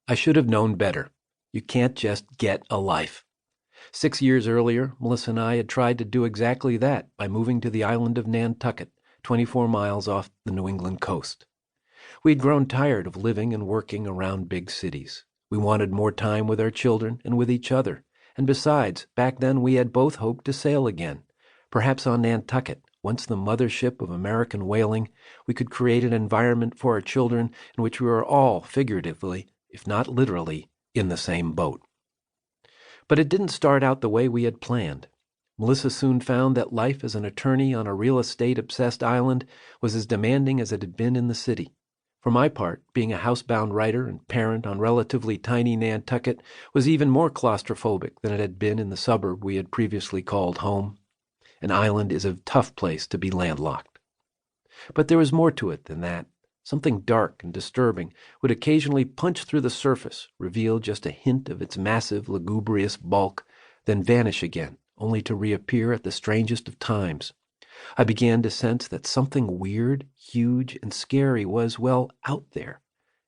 I should have known better. You can't just get a life. 6 years earlier, Melissa and I had tried to do exactly that by moving to the island of Nantucket, 24 miles off the New England coast. We'd grown tired of living and working around big cities. We wanted more time with our children and with each other. And besides, back then we had both hoped to sail again. Perhaps on Nantucket, once the mothership of American whaling, we could create an environment for our children in which we were all, figuratively, if not literally, in the same boat. But it didn't start out the way we had planned. Melissa soon found that life as an attorney on a real estate-obsessed island was as demanding as it had been in the city. For my part, being a housebound writer and parent on relatively tiny Nantucket was even more claustrophobic than it had been in the suburb we had previously called home. An island is a tough place to be landlocked. But there was more to it than that. Something dark and disturbing would occasionally punch through the surface, reveal just a hint of its massive, lugubrious bulk, then vanish again, only to reappear at the strangest of times. I began to sense that something weird, huge, and scary was, well, out there.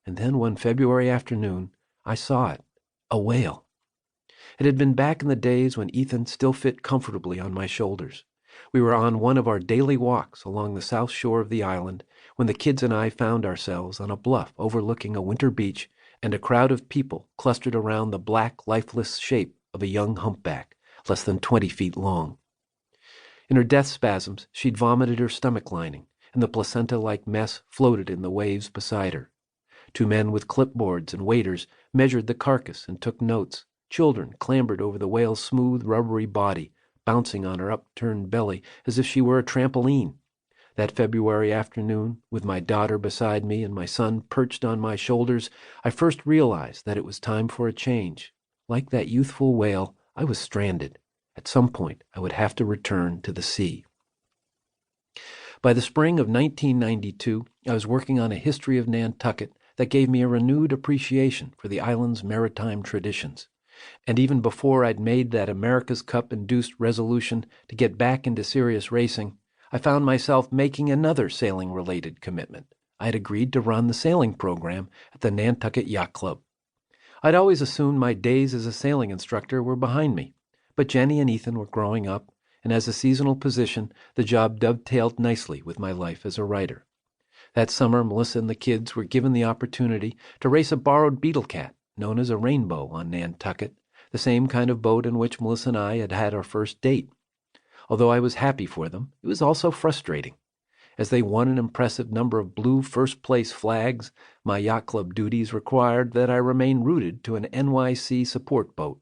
And then one February afternoon, I saw it, a whale. It had been back in the days when Ethan still fit comfortably on my shoulders. We were on one of our daily walks along the south shore of the island when the kids and I found ourselves on a bluff overlooking a winter beach and a crowd of people clustered around the black, lifeless shape of a young humpback, less than 20 feet long. In her death spasms, she'd vomited her stomach lining, and the placenta-like mess floated in the waves beside her. Two men with clipboards and waiters measured the carcass and took notes. Children clambered over the whale's smooth, rubbery body, bouncing on her upturned belly as if she were a trampoline. That February afternoon, with my daughter beside me and my son perched on my shoulders, I first realized that it was time for a change. Like that youthful whale, I was stranded. At some point, I would have to return to the sea. By the spring of 1992, I was working on a history of Nantucket that gave me a renewed appreciation for the island's maritime traditions. And even before I'd made that America's Cup-induced resolution to get back into serious racing, I found myself making another sailing-related commitment. I had agreed to run the sailing program at the Nantucket Yacht Club. I'd always assumed my days as a sailing instructor were behind me, but Jenny and Ethan were growing up, and as a seasonal position, the job dovetailed nicely with my life as a writer. That summer, Melissa and the kids were given the opportunity to race a borrowed beetle cat, known as a rainbow, on Nantucket, the same kind of boat in which Melissa and I had had our first date. Although I was happy for them, it was also frustrating. As they won an impressive number of blue first-place flags, my yacht club duties required that I remain rooted to an NYC support boat.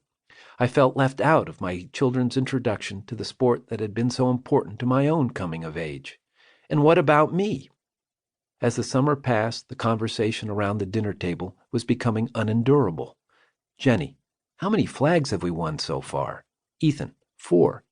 I felt left out of my children's introduction to the sport that had been so important to my own coming of age. And what about me? As the summer passed, the conversation around the dinner table was becoming unendurable. Jenny, how many flags have we won so far? Ethan, 4.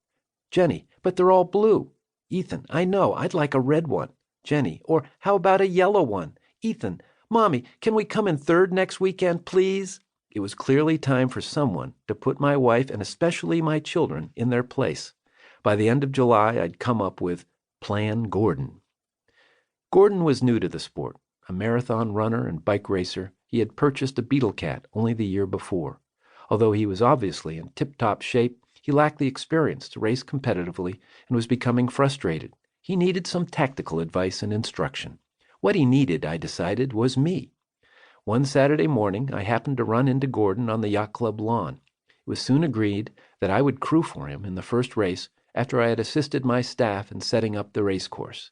Jenny, but they're all blue. Ethan, I know, I'd like a red one. Jenny, or how about a yellow one? Ethan, Mommy, can we come in third next weekend, please? It was clearly time for someone to put my wife and especially my children in their place. By the end of July, I'd come up with Plan Gordon. Gordon was new to the sport. A marathon runner and bike racer, he had purchased a beetle cat only the year before. Although he was obviously in tip-top shape, he lacked the experience to race competitively and was becoming frustrated. He needed some tactical advice and instruction. What he needed, I decided, was me. One Saturday morning, I happened to run into Gordon on the yacht club lawn. It was soon agreed that I would crew for him in the first race after I had assisted my staff in setting up the race course.